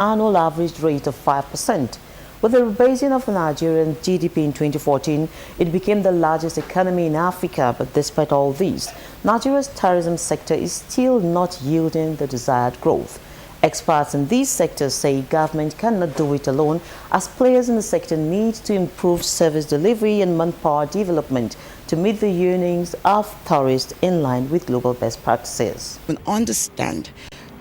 annual average rate of 5%. With the rebasing of the Nigerian GDP in 2014, it became the largest economy in Africa. But despite all this, Nigeria's tourism sector is still not yielding the desired growth. Experts in these sectors say government cannot do it alone, as players in the sector need to improve service delivery and manpower development to meet the yearnings of tourists in line with global best practices. We understand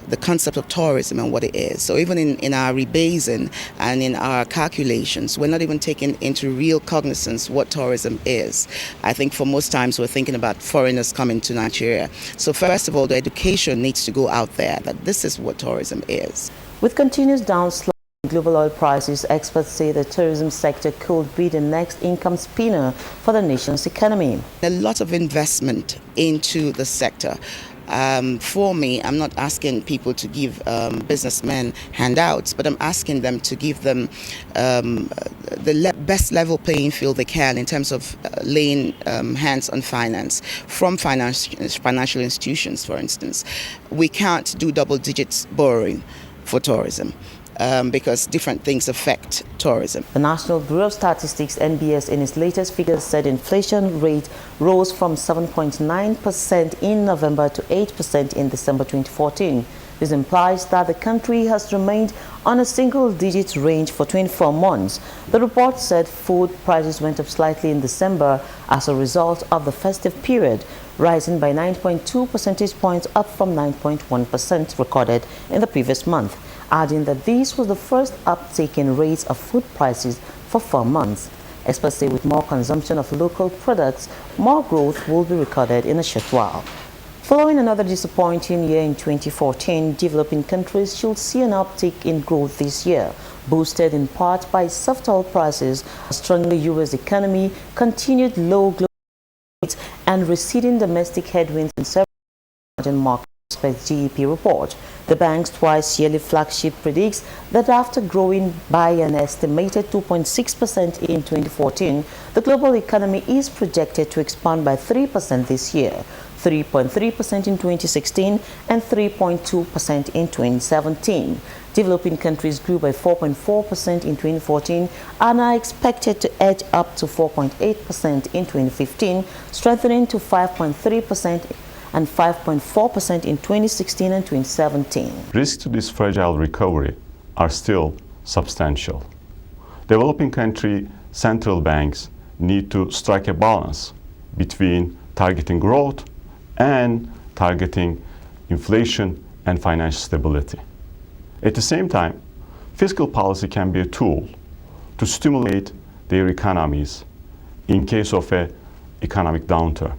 the concept of tourism and what it is. So even in our rebasing and in our calculations, we're not even taking into real cognizance what tourism is. I think for most times we're thinking about foreigners coming to Nigeria. So first of all, the education needs to go out there that this is what tourism is. With continuous downslide in global oil prices, experts say the tourism sector could be the next income spinner for the nation's economy. A lot of investment into the sector. For me, I'm not asking people to give businessmen handouts, but I'm asking them to give them the best level playing field they can in terms of laying hands on finance from financial institutions, for instance. We can't do double digits borrowing for tourism. Because different things affect tourism. The National Bureau of Statistics, NBS, in its latest figures said inflation rate rose from 7.9% in November to 8% in December 2014. This implies that the country has remained on a single-digit range for 24 months. The report said food prices went up slightly in December as a result of the festive period, rising by 9.2 percentage points, up from 9.1% recorded in the previous month, adding that this was the first uptick in rates of food prices for 4 months. Experts say with more consumption of local products, more growth will be recorded in a short while. Following another disappointing year in 2014, developing countries should see an uptick in growth this year, boosted in part by soft oil prices, a strongly U.S. economy, continued low global rates, and receding domestic headwinds in several emerging markets. GEP report. The bank's twice-yearly flagship predicts that after growing by an estimated 2.6% in 2014, the global economy is projected to expand by 3% this year, 3.3% in 2016 and 3.2% in 2017. Developing countries grew by 4.4% in 2014 and are expected to edge up to 4.8% in 2015, strengthening to 5.3% and 5.4% in 2016 and 2017. Risks to this fragile recovery are still substantial. Developing country central banks need to strike a balance between targeting growth and targeting inflation and financial stability. At the same time, fiscal policy can be a tool to stimulate their economies in case of an economic downturn.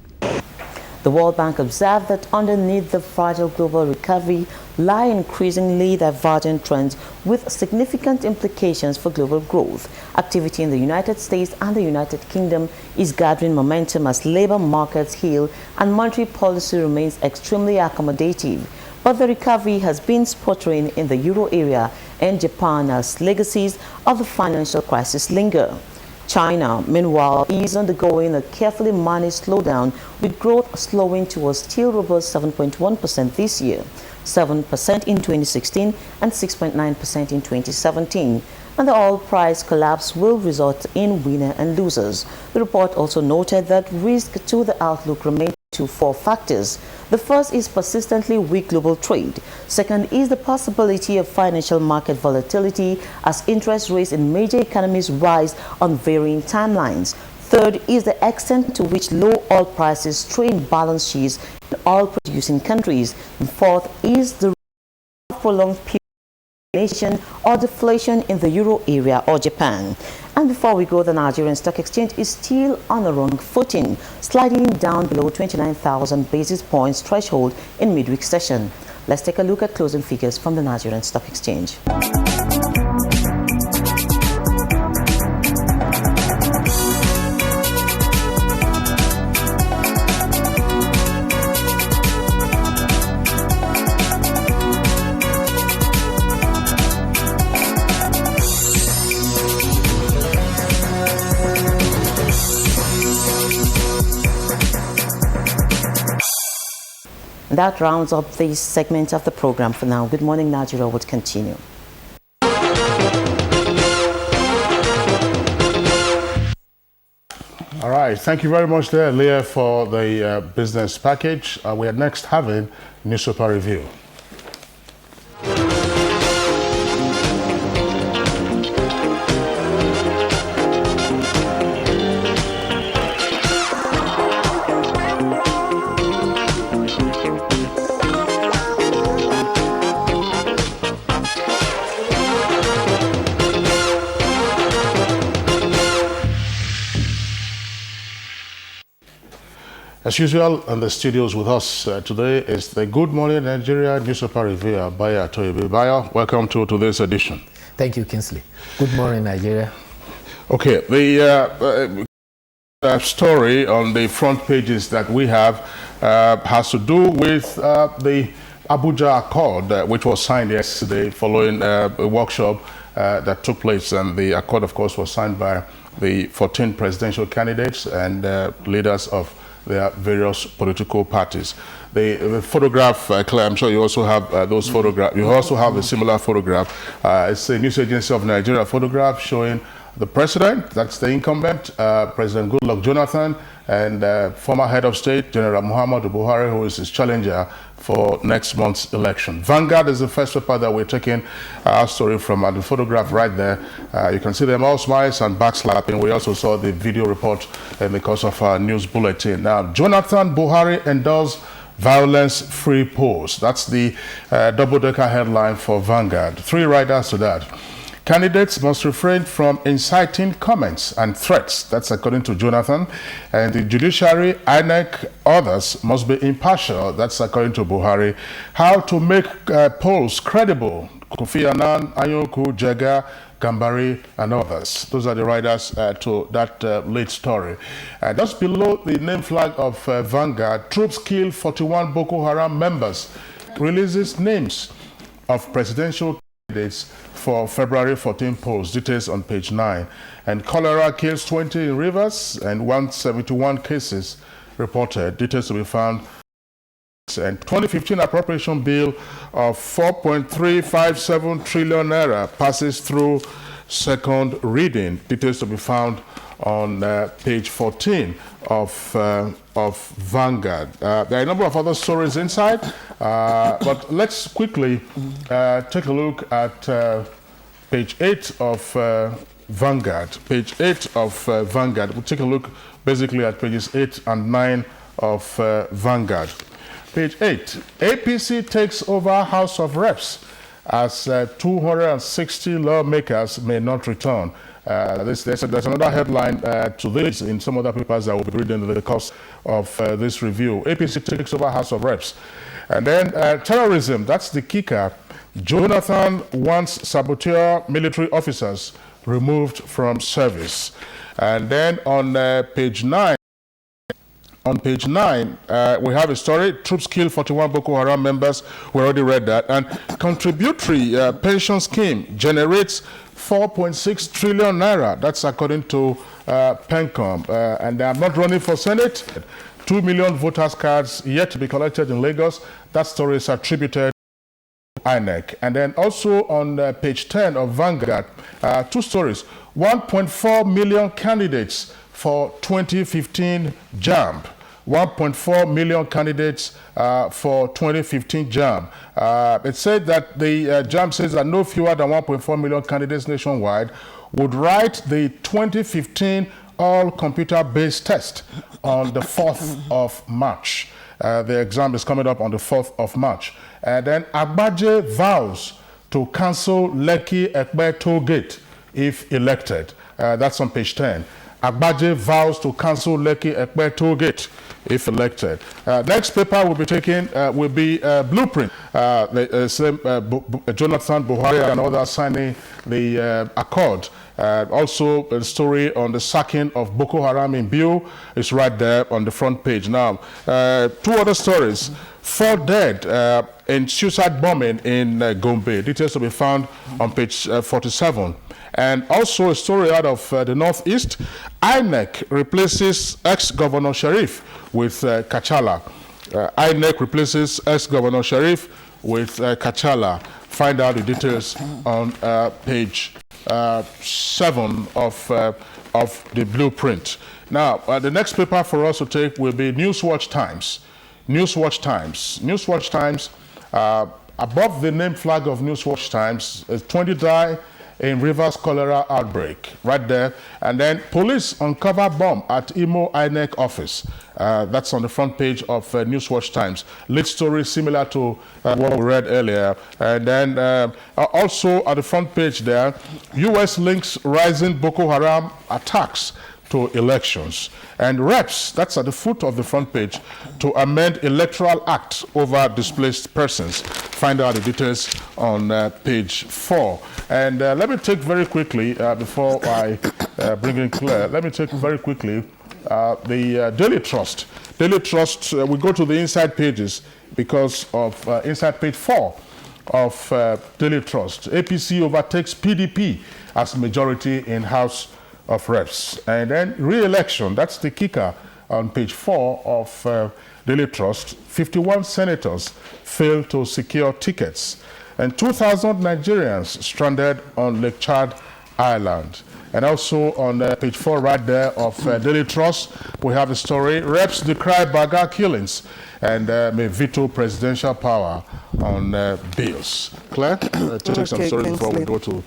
The World Bank observed that underneath the fragile global recovery lie increasingly divergent trends with significant implications for global growth. Activity in the United States and the United Kingdom is gathering momentum as labor markets heal and monetary policy remains extremely accommodative. But the recovery has been sputtering in the euro area and Japan as legacies of the financial crisis linger. China, meanwhile, is undergoing a carefully managed slowdown, with growth slowing to a still robust 7.1% this year, 7% in 2016 and 6.9% in 2017. And the oil price collapse will result in winners and losers. The report also noted that risk to the outlook remains to 4 factors. The first is persistently weak global trade. Second is the possibility of financial market volatility as interest rates in major economies rise on varying timelines. Third is the extent to which low oil prices strain balance sheets in oil-producing countries. And fourth is the prolonged period of inflation or deflation in the euro area or Japan. And before we go, the Nigerian Stock Exchange is still on the wrong footing, sliding down below 29,000 basis points threshold in midweek session. Let's take a look at closing figures from the Nigerian Stock Exchange. That rounds up this segment of the program for now. Good morning, Nigeria would continue. All right. Thank you very much there, Leah, for the business package. We are next having newspaper review. As usual, in the studios with us today is the Good Morning Nigeria newspaper reviewer, Bayo Atoyebe. Bayo, welcome to today's edition. Thank you, Kingsley. Good morning, Nigeria. Okay, the story on the front pages that we have has to do with the Abuja Accord, which was signed yesterday following a workshop that took place. And the accord, of course, was signed by the 14 presidential candidates and leaders of their various political parties. The photograph, Claire, I'm sure you also have those photographs. You also have a similar photograph. It's a news agency of Nigeria photograph showing the president, that's the incumbent, President Goodluck Jonathan, and former head of state, General Muhammadu Buhari, who is his challenger for next month's election. Vanguard is the first paper that we're taking our story from, and the photograph right there. You can see them all smiles and backslapping. We also saw the video report in the course of our news bulletin. Now, Jonathan Buhari endorsed violence-free polls. That's the double-decker headline for Vanguard. 3 riders to that. Candidates must refrain from inciting comments and threats. That's according to Jonathan. And the judiciary, INEC, others must be impartial. That's according to Buhari. How to make polls credible. Kofi Annan, Anyoku, Jega, Gambari, and others. Those are the writers to that late story. Just below the name flag of Vanguard, troops kill 41 Boko Haram members. Releases names of presidential candidates for February 14 polls. Details on page 9. And cholera kills 20 in Rivers and 171 cases reported. Details to be found. And 2015 appropriation bill of 4.357 trillion naira passes through second reading. Details to be found on page 14 of Vanguard. There are a number of other stories inside, but let's quickly take a look at page 8 of Vanguard. Page 8 of Vanguard. We'll take a look basically at pages 8 and 9 of Vanguard. Page 8, APC takes over House of Reps as 260 lawmakers may not return. There's another headline to this in some other papers that we'll be reading in the course of this review. APC takes over House of Reps. And then terrorism, that's the kicker. Jonathan wants saboteur military officers removed from service. And then on page 9, we have a story. Troops kill 41 Boko Haram members. We already read that. And contributory pension scheme generates 4.6 trillion naira. That's according to PENCOM. And they are not running for Senate. 2 million voters' cards yet to be collected in Lagos. That story is attributed to INEC. And then also on page 10 of Vanguard, 2 stories. 1.4 million candidates for 2015 JAMB. 1.4 million candidates for 2015 JAMB. It said that the JAMB says that no fewer than 1.4 million candidates nationwide would write the 2015 all-computer-based test on the 4th of March. The exam is coming up on the 4th of March. And then Agbaje vows to cancel Lekki-Ekpe toll gate if elected. That's on page 10. Agbaje vows to cancel Lekki-Ekpe toll gate if elected. Next paper we'll be taking will be Blueprint. Jonathan Buhari and others signing the accord. Also a story on the sacking of Boko Haram in Biu is right there on the front page. Now, 2 other stories. 4 dead in suicide bombing in Gombe. Details to be found on page 47. And also a story out of the Northeast. INEC replaces ex-Governor Sharif with Kachala. INEC replaces ex-Governor Sharif with Kachala. Find out the details on page 7 of the blueprint. Now, the next paper for us to take will be Newswatch Times. Newswatch Times. Newswatch Times, above the name flag of Newswatch Times, 20 die in Rivers cholera outbreak, right there. And then police uncover bomb at Imo INEC office. That's on the front page of Newswatch Times. Lead story similar to what we read earlier. And then also at the front page there, U.S. links rising Boko Haram attacks to elections. And reps, that's at the foot of the front page, to amend Electoral Act over displaced persons. Find out the details on page 4. And let me take very quickly, before I bring in Claire, let me take very quickly the Daily Trust. Daily Trust, we go to the inside pages because of inside page 4 of Daily Trust. APC overtakes PDP as majority in House of Reps. And then re-election, that's the kicker on page 4 of Daily Trust. 51 senators failed to secure tickets. And 2,000 Nigerians stranded on Lake Chad Island. And also on page 4 right there of Daily Trust, we have the story, Reps decry Baga killings and may veto presidential power on bills. Claire, to take some stories before we go to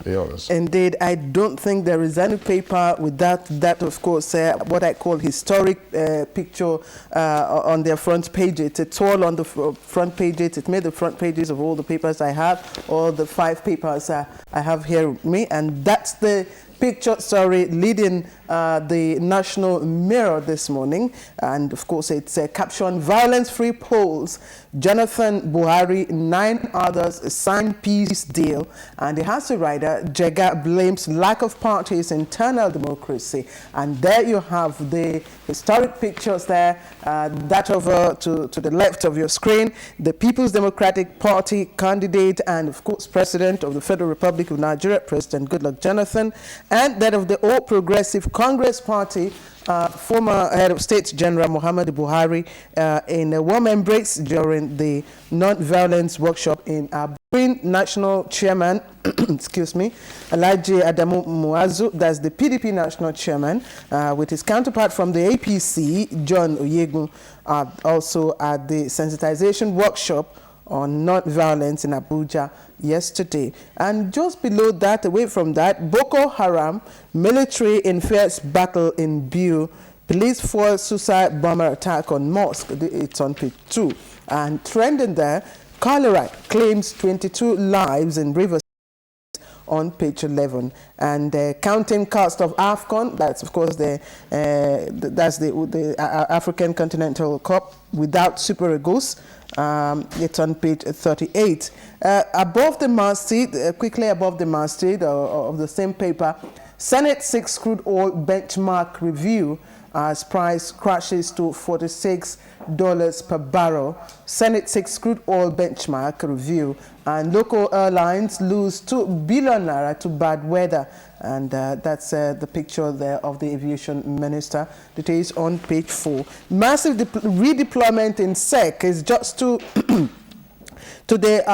the others. Indeed, I don't think there is any paper without that, of course, what I call historic picture on their front pages. It's all on the front pages. It made the front pages of all the papers I have, all the 5 papers I have here with me, and that's the picture story leading the National Mirror this morning. And of course, it's captioned violence-free polls. Jonathan Buhari, 9 others sign peace deal. And it has a writer, Jega blames lack of parties internal democracy. And there you have the historic pictures there, that over to the left of your screen, the People's Democratic Party candidate and of course President of the Federal Republic of Nigeria, President Goodluck Jonathan, and that of the All Progressive Congress Party, former head of state General Muhammadu Buhari, in a warm embrace during the non-violence workshop in Abuja. National Chairman, excuse me, Alhaji Adamu Muazu, that's the PDP National Chairman, with his counterpart from the APC, John Oyegun, also at the sensitization workshop on non-violence in Abuja yesterday. And just below that, away from that, Boko Haram, military in fierce battle in Biu, police foil suicide bomber attack on mosque. It's on page 2. And trending there, cholera claims 22 lives in Rivers on page 11. And counting cost of AFCON, that's of course the African Continental Cup without Super Eagles. It's on page 38. Above the masthead, quickly above the masthead of the same paper, Senate 6 crude oil benchmark review as price crashes to $46 per barrel. Senate 6 crude oil benchmark review, and local airlines lose 2 billion naira to bad weather. And that's the picture there of the aviation minister. Details on page 4. Massive redeployment in SEC is just to to the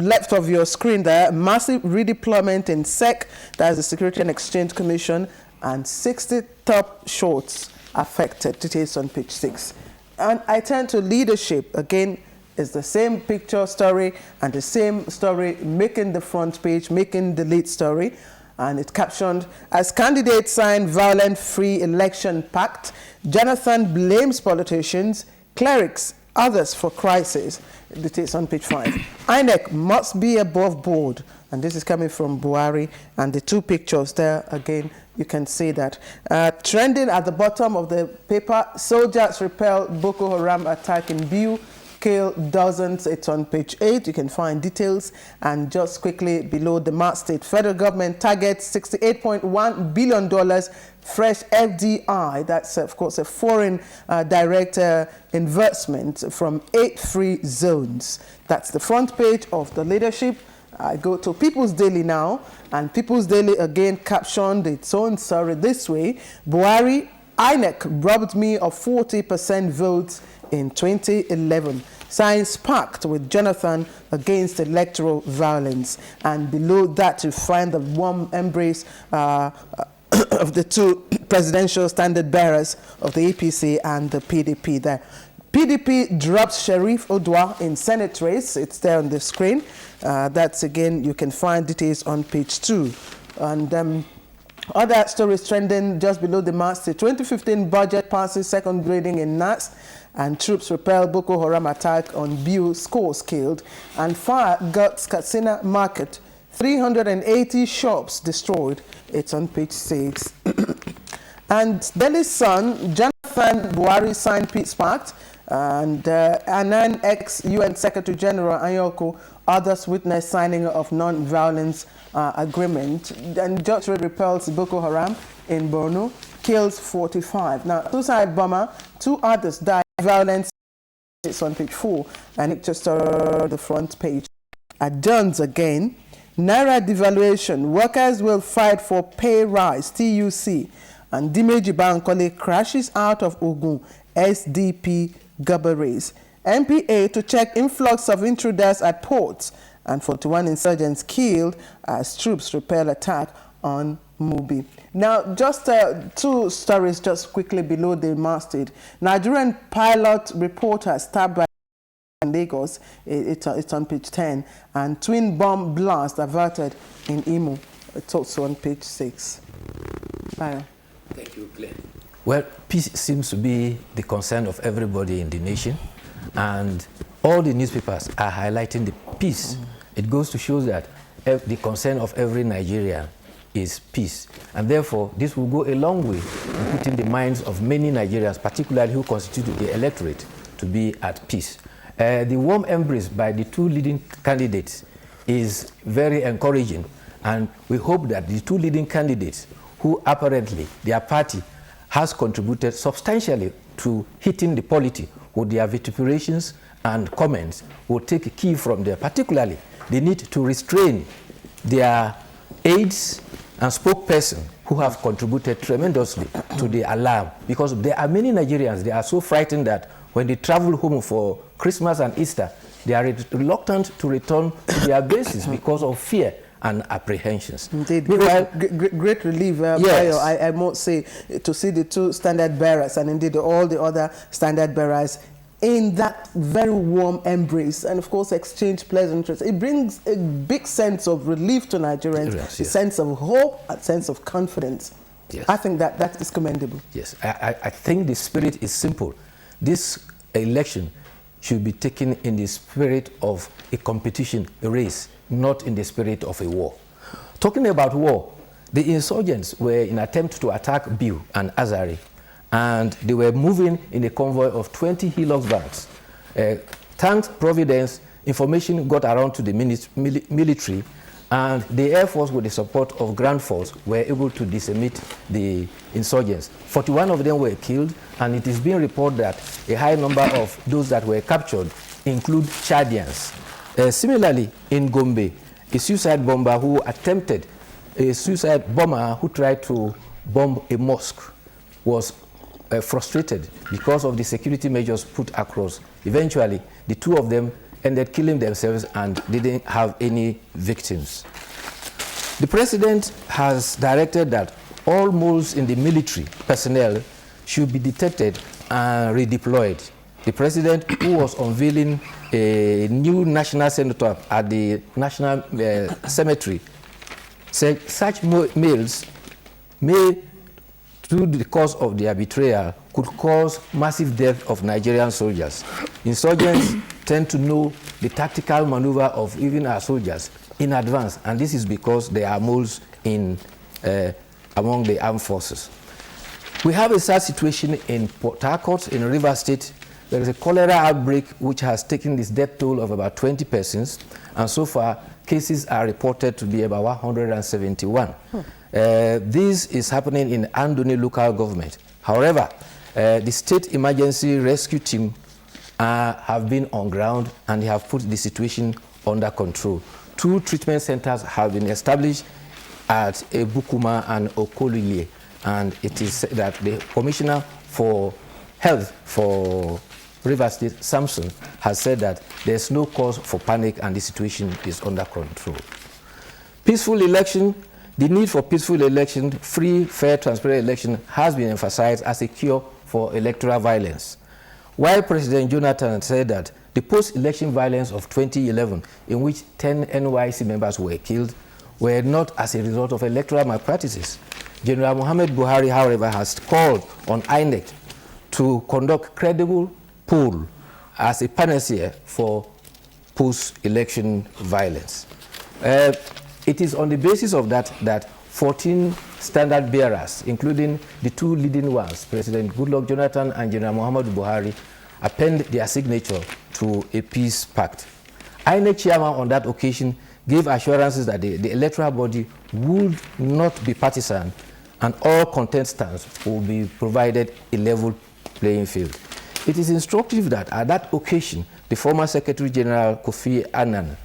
left of your screen there. Massive redeployment in SEC, that's the Security and Exchange Commission, and 60 top shorts affected. Details on page 6. And I turn to leadership. Again, it's the same picture story and the same story making the front page, making the lead story. And it's captioned, as candidates sign violent-free election pact, Jonathan blames politicians, clerics, others for crisis. Details on page 5. INEC must be above board. And this is coming from Buhari. And the 2 pictures there, again, you can see that. Trending at the bottom of the paper, soldiers repel Boko Haram attack in Biu, kill dozens. It's on page 8. You can find details. And just quickly below the masthead, federal government targets $68.1 billion fresh FDI. That's, of course, a foreign direct investment from 8 free zones. That's the front page of the leadership. I go to People's Daily now, and People's Daily again captioned its own story this way: Buhari, INEC robbed me of 40% votes in 2011. signs pact with Jonathan against electoral violence. And below that you find the warm embrace of the two presidential standard bearers of the APC and the PDP there. PDP drops Sheriff Odua in Senate race. It's there on the screen. That's again, you can find details on page 2. And other stories trending just below the masthead. 2015 budget passes second reading in NAS, and troops repel Boko Haram attack on Biu, scores killed, and fire guts Katsina market. 380 shops destroyed. It's on page 6. And Delhi's son, Jonathan Buhari, signed peace pact, and Annan ex-UN Secretary General Anyoko, others witnessed signing of non-violence agreement. And George repels Boko Haram in Borno, kills 45. Now, suicide bomber, 2 others died. Violence. It's on page 4, and it just the front page. Adjourns again. Naira devaluation. Workers will fight for pay rise. TUC. And Dimeji Bankole crashes out of Ogun. SDP Gabaris. MPA to check influx of intruders at ports. And 41 insurgents killed as troops repel attack on Mubi. Now, just 2 stories just quickly below the masthead. Nigerian pilot reporter stabbed by in Lagos. It's on page 10. And twin bomb blast averted in Imo. It's also on page 6. Bye. Thank you, Claire. Well, peace seems to be the concern of everybody in the nation, and all the newspapers are highlighting the peace. It goes to show that the concern of every Nigerian is peace, and therefore this will go a long way in putting the minds of many Nigerians, particularly who constitute the electorate, to be at peace. The warm embrace by the 2 leading candidates is very encouraging, and we hope that the 2 leading candidates, who apparently their party has contributed substantially to hitting the polity with their vituperations and comments, will take a key from there. Particularly, they need to restrain their aides and spokesperson who have contributed tremendously to the alarm, because there are many Nigerians, they are so frightened that when they travel home for Christmas and Easter, they are reluctant to return to their bases because of fear and apprehensions. Indeed, great relief, yes. I must say, to see the 2 standard bearers and indeed all the other standard bearers in that very warm embrace and of course exchange pleasantries. It brings a big sense of relief to Nigerians, yes, a sense of hope, a sense of confidence. Yes. I think that is commendable. Yes, I think the spirit is simple. This election should be taken in the spirit of a competition, a race, not in the spirit of a war. Talking about war, the insurgents were in attempt to attack Biu and Azari, and they were moving in a convoy of 20 Hilux vans. Thanks Providence, information got around to the military, and the Air Force, with the support of Ground Force, were able to decimate the insurgents. 41 of them were killed, and it is being reported that a high number of those that were captured include Chadians. Similarly, in Gombe, a suicide bomber who tried to bomb a mosque was frustrated because of the security measures put across. Eventually, the 2 of them ended killing themselves and didn't have any victims. The president has directed that all moles in the military personnel should be detected and redeployed. The president, who was unveiling a new national senator at the National Cemetery, said such males may, through the cause of their betrayal, could cause massive death of Nigerian soldiers. Insurgents tend to know the tactical maneuver of even our soldiers in advance, and this is because there are moles among the armed forces. We have a sad situation in Port Harcourt, in Rivers State. There is a cholera outbreak which has taken this death toll of about 20 persons, and so far cases are reported to be about 171. This is happening in Andoni local government. However, the state emergency rescue team have been on ground and they have put the situation under control. 2 treatment centers have been established at Ebukuma and Okolilie, and it is said that the Commissioner for Health for Rivers State, Samson, has said that there's no cause for panic and the situation is under control. Peaceful election, the need for peaceful election, free, fair, transparent election has been emphasized as a cure for electoral violence. While President Jonathan said that the post-election violence of 2011, in which 10 NYC members were killed, were not as a result of electoral malpractices, General Muhammad Buhari, however, has called on INEC to conduct credible poll as a panacea for post-election violence. It is on the basis of that 14 standard bearers, including the two leading ones, President Goodluck Jonathan and General Muhammadu Buhari, append their signature to a peace pact. INEC chairman on that occasion gave assurances that the electoral body would not be partisan and all contestants will be provided a level playing field. It is instructive that at that occasion, the former Secretary General Kofi Annan,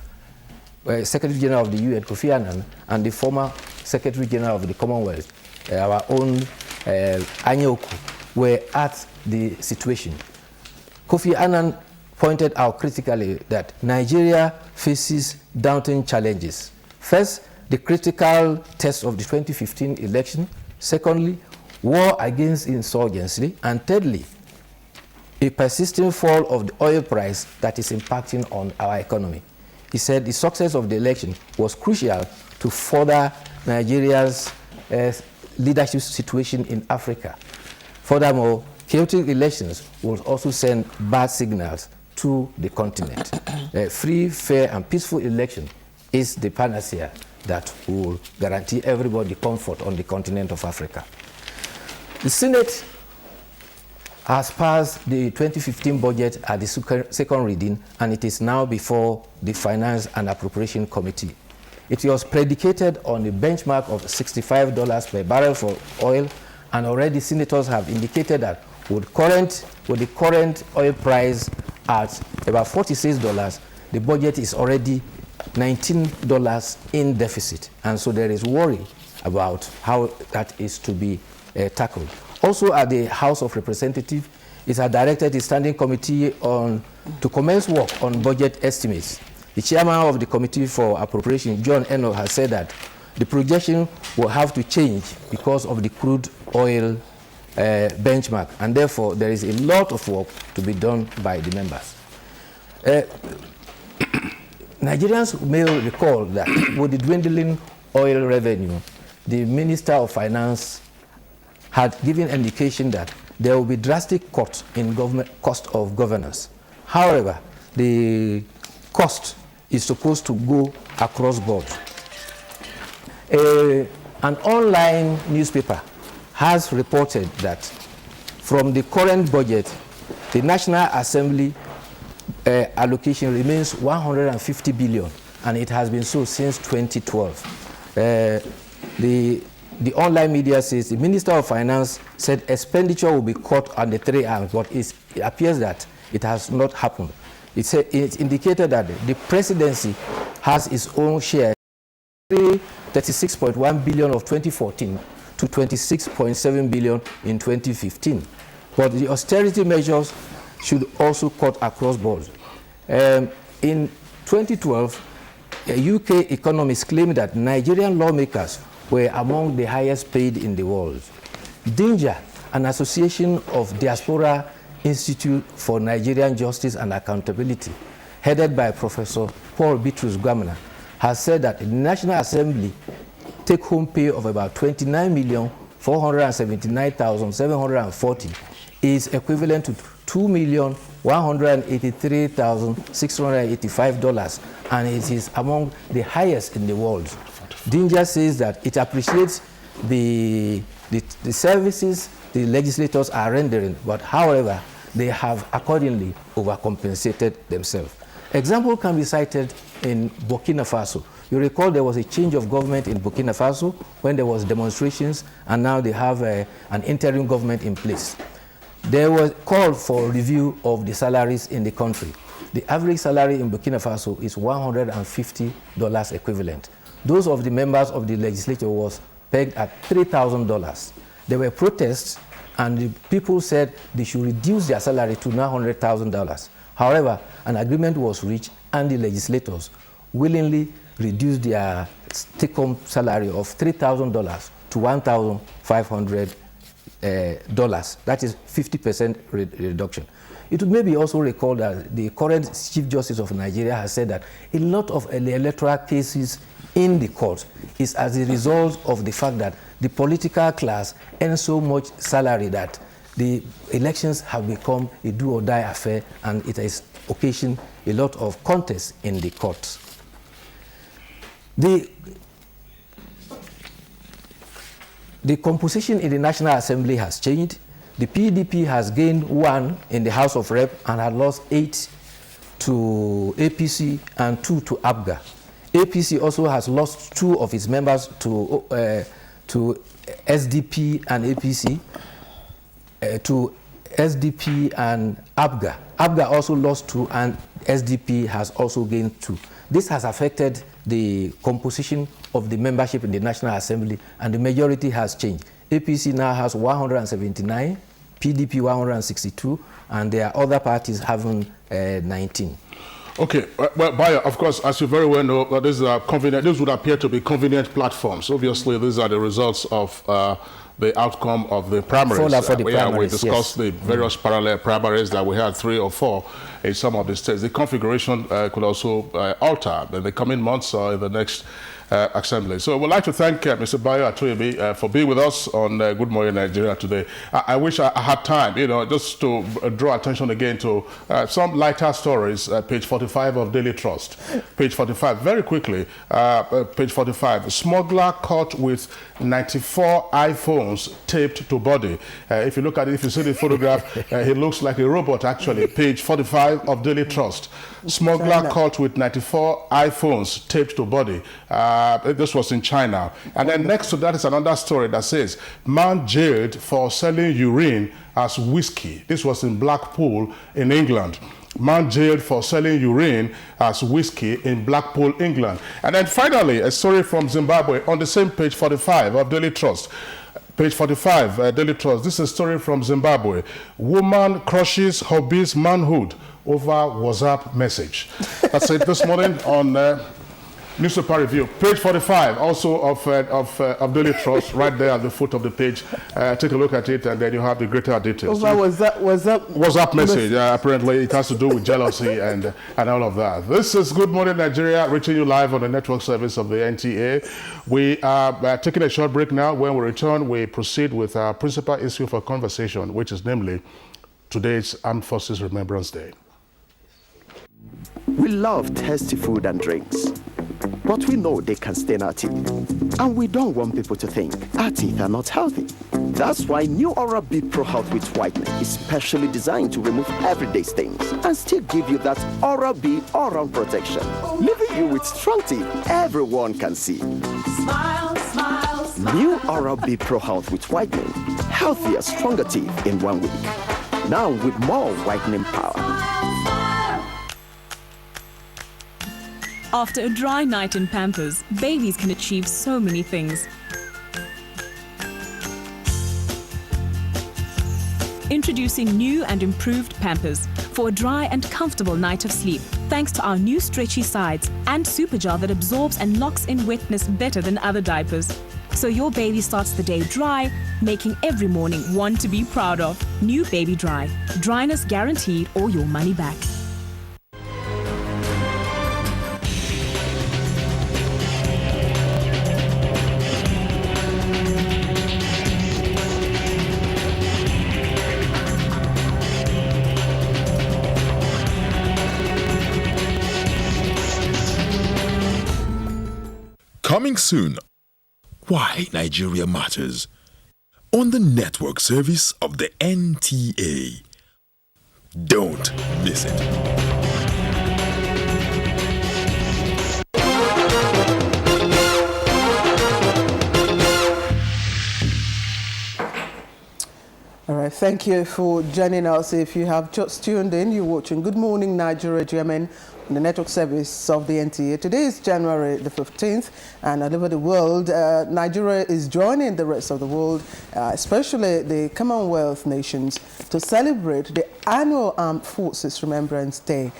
Secretary General of the UN, Kofi Annan, and the former Secretary General of the Commonwealth, our own Anyoku, were at the situation. Kofi Annan pointed out critically that Nigeria faces daunting challenges. First, the critical test of the 2015 election. Secondly, war against insurgency. And thirdly, a persistent fall of the oil price that is impacting on our economy. He said the success of the election was crucial to further Nigeria's leadership situation in Africa. Furthermore, chaotic elections will also send bad signals to the continent. A free, fair, and peaceful election is the panacea that will guarantee everybody comfort on the continent of Africa. The Senate has passed the 2015 budget at the second reading, and it is now before the Finance and Appropriation Committee. It was predicated on a benchmark of $65 per barrel for oil, and already senators have indicated that with the current oil price at about $46, the budget is already $19 in deficit, and so there is worry about how that is to be tackled. Also at the House of Representatives, it has directed the Standing Committee to commence work on budget estimates. The chairman of the Committee for Appropriation, John Eno, has said that the projection will have to change because of the crude oil benchmark, and therefore there is a lot of work to be done by the members. Nigerians may recall that with the dwindling oil revenue, the Minister of Finance had given indication that there will be drastic cuts in government cost of governance. However, the cost is supposed to go across board. An online newspaper has reported that from the current budget, the National Assembly allocation remains 150 billion, and it has been so since 2012. The online media says the Minister of Finance said expenditure will be cut on the three arms, but it appears that it has not happened. It indicated that the presidency has its own share, 36.1 billion of 2014 to 26.7 billion in 2015. But the austerity measures should also cut across board. In 2012, UK economists claimed that Nigerian lawmakers were among the highest paid in the world. Danger, an association of Diaspora Institute for Nigerian Justice and Accountability, headed by Professor Paul Bitrus Gwamna, has said that the National Assembly take-home pay of about 29,479,740 is equivalent to $2,183,685, and it is among the highest in the world. Danger says that it appreciates the services the legislators are rendering, but however, they have accordingly overcompensated themselves. Example can be cited in Burkina Faso. You recall there was a change of government in Burkina Faso when there was demonstrations, and now they have an interim government in place. There was call for review of the salaries in the country. The average salary in Burkina Faso is $150 equivalent. Those of the members of the legislature was pegged at $3,000. There were protests And the people said they should reduce their salary to $900,000. However, an agreement was reached and the legislators willingly reduced their take-home salary of $3,000 to $1,500. That is 50% reduction. It would maybe also recall that the current Chief Justice of Nigeria has said that a lot of the electoral cases in the court is as a result of the fact that the political class earns so much salary that the elections have become a do-or-die affair, and it has occasioned a lot of contests in the courts. The composition in the National Assembly has changed. The PDP has gained 1 in the House of Rep and had lost 8 to APC and 2 to APGA. APC also has lost 2 of its members to SDP and APC, to SDP and APGA. APGA also lost 2, and SDP has also gained 2. This has affected the composition of the membership in the National Assembly, and the majority has changed. APC now has 179, PDP 162, and there are other parties having 19. Okay, well, Bayo, of course, as you very well know, these would appear to be convenient platforms. Obviously, these are the results of the outcome of the primaries. We discussed the various parallel primaries that we had 3 or 4 in some of the states. The configuration could also alter in the coming months or in the next assembly. So we'd like to thank Mr. Bayo Atoyebi for being with us on Good Morning Nigeria today. I wish I had time, just to draw attention again to some lighter stories. Page 45 of Daily Trust. Page 45, very quickly, page 45. Smuggler caught with 94 iPhones taped to body. If you look at it, if you see the photograph, he looks like a robot, actually. Page 45 of Daily Trust. Smuggler caught with 94 iPhones taped to body. This was in China. And then next to that is another story that says, man jailed for selling urine as whiskey. This was in Blackpool in England. Man jailed for selling urine as whiskey in Blackpool, England. And then finally, a story from Zimbabwe on the same page 45 of Daily Trust. Page 45, Daily Trust. This is a story from Zimbabwe. Woman crushes hobby's manhood over WhatsApp message. That's it this morning on Newspaper Review. Page 45, also of Daily Trust, right there at the foot of the page. Take a look at it, and then you have the greater details. Over WhatsApp message. Apparently, it has to do with jealousy and all of that. This is Good Morning Nigeria, reaching you live on the network service of the NTA. We are taking a short break now. When we return, we proceed with our principal issue for conversation, which is namely today's Armed Forces Remembrance Day. We love tasty food and drinks, but we know they can stain our teeth. And we don't want people to think our teeth are not healthy. That's why new Oral-B Pro Health with Whitening is specially designed to remove everyday stains and still give you that Oral-B all-round protection, leaving you with strong teeth everyone can see. Smile, smile, smile. New Oral-B Pro Health with Whitening. Healthier, stronger teeth in 1 week. Now with more whitening power. After a dry night in Pampers, babies can achieve so many things. Introducing new and improved Pampers for a dry and comfortable night of sleep, thanks to our new stretchy sides and super gel that absorbs and locks in wetness better than other diapers. So your baby starts the day dry, making every morning one to be proud of. New Baby Dry. Dryness guaranteed or your money back. Coming soon, Why Nigeria Matters, on the network service of the NTA. Don't miss it. All right, thank you for joining us. If you have just tuned in, you're watching Good Morning Nigeria, German. the network service of the NTA. Today is January the 15th, and all over the world, Nigeria is joining the rest of the world, especially the Commonwealth nations, to celebrate the annual Armed Forces Remembrance Day.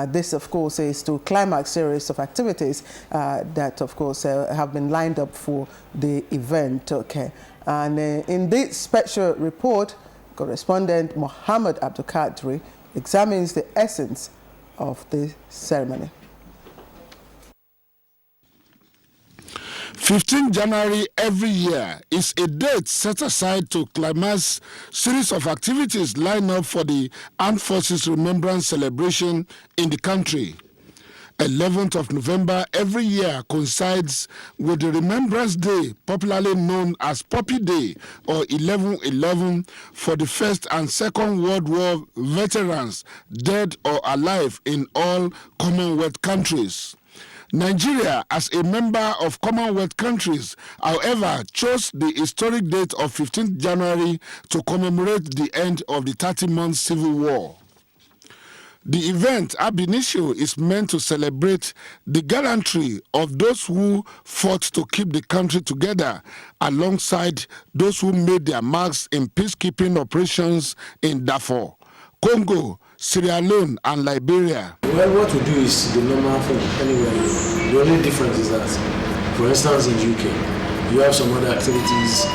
This, of course, is to climax series of activities that, of course, have been lined up for the event. Okay, and in this special report, correspondent Mohammed Abdulkadri examines the essence of the ceremony. 15 January every year is a date set aside to climax series of activities lined up for the Armed Forces Remembrance celebration in the country. 11th of November every year coincides with the Remembrance Day, popularly known as Poppy Day or 11/11, for the First and Second World War veterans, dead or alive in all Commonwealth countries. Nigeria, as a member of Commonwealth countries, however, chose the historic date of 15th January to commemorate the end of the 30-month civil war. The event, ab initio, is meant to celebrate the gallantry of those who fought to keep the country together, alongside those who made their marks in peacekeeping operations in Darfur, Congo, Sierra Leone, and Liberia. Well, what we do is the normal thing anywhere. The only difference is that, for instance, in UK, you have some other activities,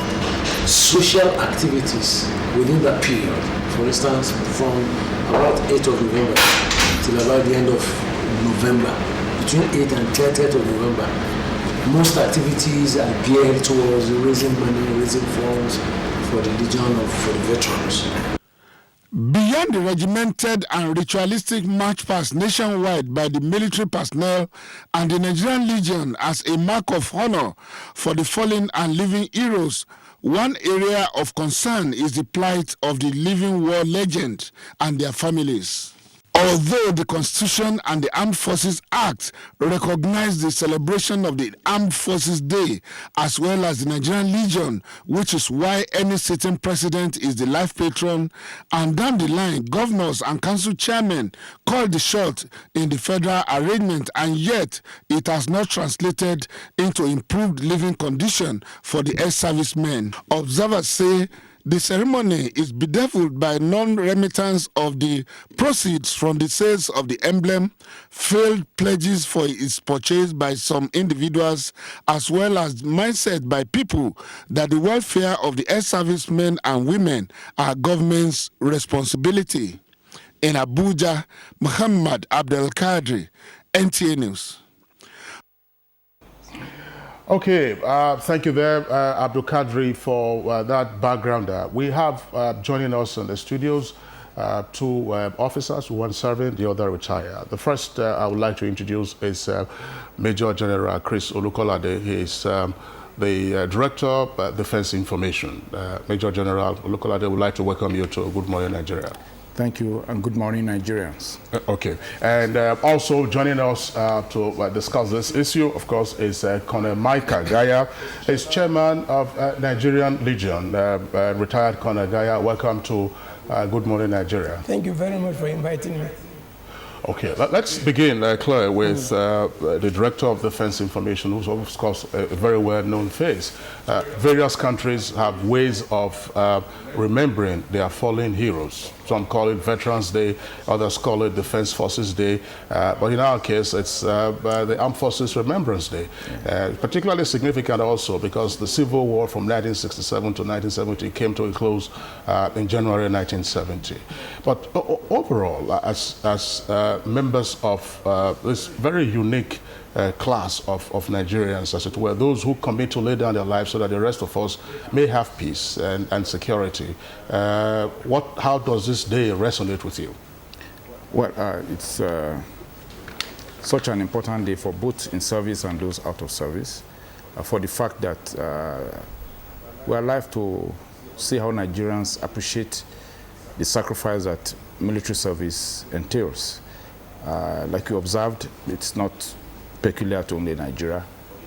social activities within that period. For instance, from about 8th of November till about the end of November, between 8th and 30th of November, most activities are geared towards raising money, raising funds for the Legion for the veterans. Beyond the regimented and ritualistic march past nationwide by the military personnel and the Nigerian Legion as a mark of honor for the fallen and living heroes, one area of concern is the plight of the living war legend and their families. Although the Constitution and the Armed Forces Act recognize the celebration of the Armed Forces Day as well as the Nigerian Legion, which is why any sitting president is the life patron, and down the line, governors and council chairmen call the shot in the federal arrangement, and yet it has not translated into improved living condition for the ex-servicemen. Observers say the ceremony is bedeviled by non-remittance of the proceeds from the sales of the emblem, failed pledges for its purchase by some individuals, as well as mindset by people that the welfare of the ex-servicemen and women are government's responsibility. In Abuja, Muhammad Abdulkadri, NTA News. Okay, thank you there, Abdul Kadri, for that background. We have joining us in the studios two officers, one serving, the other retired. The first I would like to introduce is Major General Chris Olukolade. He is the Director of Defense Information. Major General Olukolade, would like to welcome you to Good Morning Nigeria. Thank you, and good morning, Nigerians. Okay, and also joining us to discuss this issue, of course, is Colonel Micah Gaya. He's chairman of Nigerian Legion. Retired Colonel Gaya, welcome to Good Morning Nigeria. Thank you very much for inviting me. Okay, let's begin, Claire, with the Director of Defense Information, who's of course a very well-known face. Various countries have ways of remembering their fallen heroes. Some call it Veterans Day, others call it Defense Forces Day, but in our case, it's the Armed Forces Remembrance Day. Particularly significant also because the Civil War from 1967 to 1970 came to a close in January 1970. But overall, as members of this very unique class of Nigerians, as it were, those who commit to lay down their lives so that the rest of us may have peace and security. How does this day resonate with you? Well, it's such an important day for both in service and those out of service, for the fact that we're alive to see how Nigerians appreciate the sacrifice that military service entails. Like you observed, it's not peculiar to only Nigeria,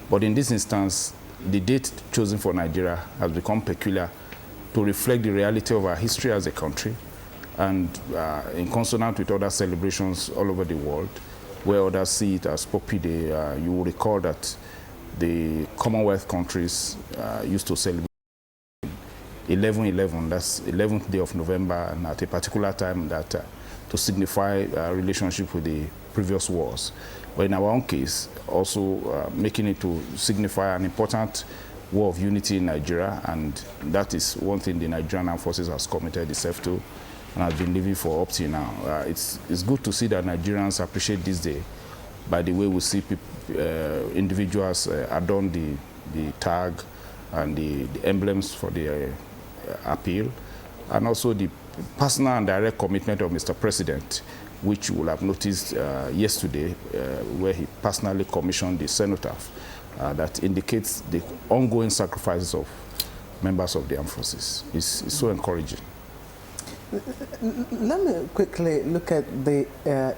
but in this instance, the date chosen for Nigeria has become peculiar to reflect the reality of our history as a country, and in consonant with other celebrations all over the world, where others see it as Poppy Day. You will recall that the Commonwealth countries used to celebrate 11/11, that's 11th day of November, and at a particular time that to signify relationship with the previous wars. But in our own case, also making it to signify an important war of unity in Nigeria, and that is one thing the Nigerian Armed Forces has committed itself to and has been living for up to now. It's good to see that Nigerians appreciate this day by the way we see individuals adorn the tag and the emblems for the appeal, and also the personal and direct commitment of Mr. President, which you will have noticed yesterday, where he personally commissioned the cenotaph that indicates the ongoing sacrifices of members of the armed forces. It's so encouraging. Let me quickly look at the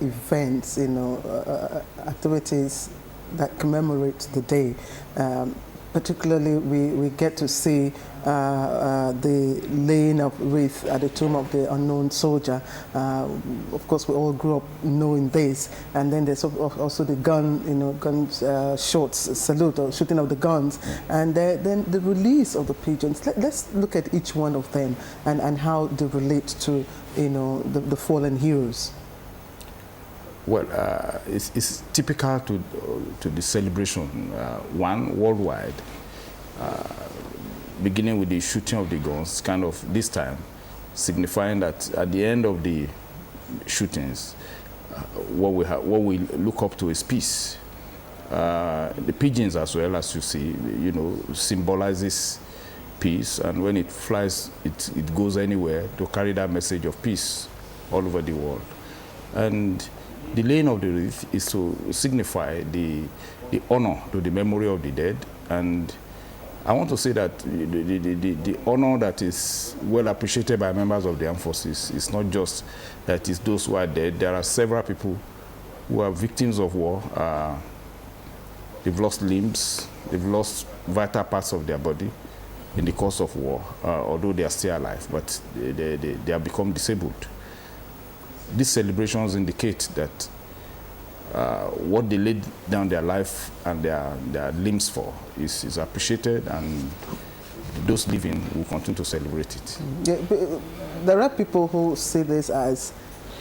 events, activities that commemorate the day. Particularly, we get to see the laying of wreath at the tomb of the unknown soldier. Of course, we all grew up knowing this. And then there's also the guns shots, salute or shooting of the guns, and then the release of the pigeons. Let's look at each one of them and how they relate to the fallen heroes. Well, it's typical to the celebration, one worldwide, beginning with the shooting of the guns, kind of this time, signifying that at the end of the shootings, what we look up to is peace. The pigeons, as well, as you see, symbolizes peace, and when it flies, it goes anywhere to carry that message of peace all over the world. And the laying of the wreath is to signify the honor to the memory of the dead. And I want to say that the honor that is well appreciated by members of the armed forces is not just that it's those who are dead. There are several people who are victims of war. They've lost limbs, they've lost vital parts of their body in the course of war, although they are still alive, but they have become disabled. These celebrations indicate that what they laid down their life and their limbs for is appreciated, and those living will continue to celebrate it. Yeah, but there are people who see this as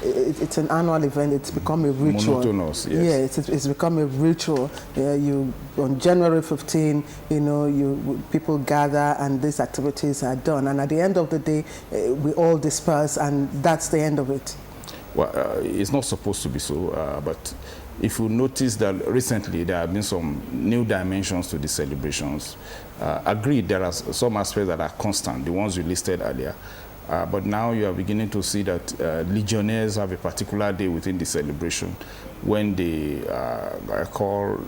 it's an annual event. It's become a ritual. Monotonous, yes. Yeah, it's become a ritual. On January 15, people gather and these activities are done, and at the end of the day, we all disperse, and that's the end of it. Well, it's not supposed to be so, but if you notice that recently there have been some new dimensions to the celebrations. Agreed, there are some aspects that are constant, the ones you listed earlier, but now you are beginning to see that legionnaires have a particular day within the celebration when they call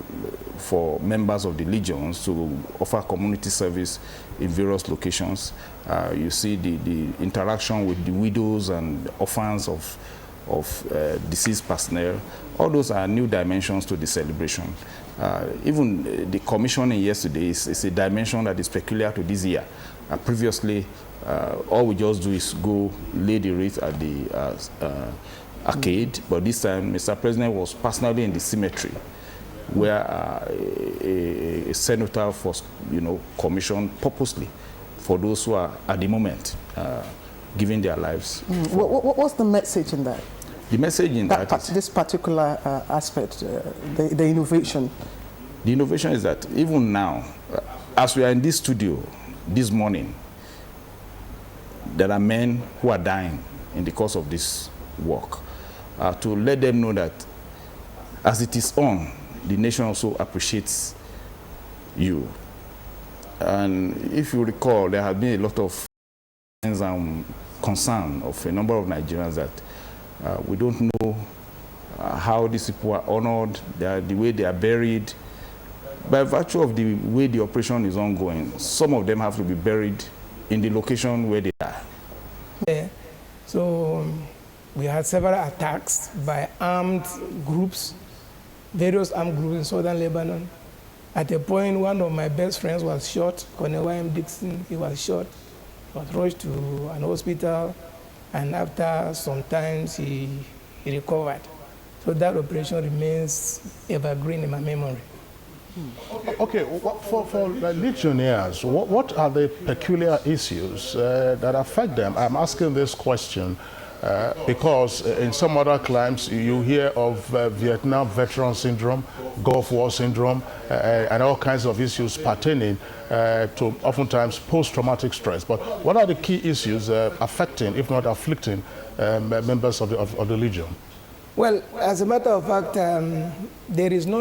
for members of the legions to offer community service in various locations. You see the interaction with the widows and orphans of deceased personnel. All those are new dimensions to the celebration. Even the commissioning yesterday is a dimension that is peculiar to this year. Previously, all we just do is go lay the wreath at the arcade, but this time Mr. President was personally in the cemetery where a cenotaph was commissioned purposely for those who are at the moment giving their lives. What's the message in that? The message in that is this particular aspect, the innovation. The innovation is that even now, as we are in this studio this morning, there are men who are dying in the course of this work. To let them know that as it is on, the nation also appreciates you. And if you recall, there have been a lot of concern of a number of Nigerians that we don't know how these people are honored, the way they are buried. By virtue of the way the operation is ongoing, some of them have to be buried in the location where they are. Yeah. So we had several attacks by armed groups, various armed groups in southern Lebanon. At a point, one of my best friends was shot, Colonel Y.M. Dixon. He was shot, was rushed to an hospital, and after some time he recovered. So that operation remains evergreen in my memory. Okay, for legionnaires, what are the peculiar issues that affect them? I'm asking this question because in some other climes you hear of Vietnam veteran syndrome, Gulf War syndrome, and all kinds of issues pertaining to oftentimes post-traumatic stress. But what are the key issues affecting, if not afflicting, members of the Legion? Well, as a matter of fact, there is no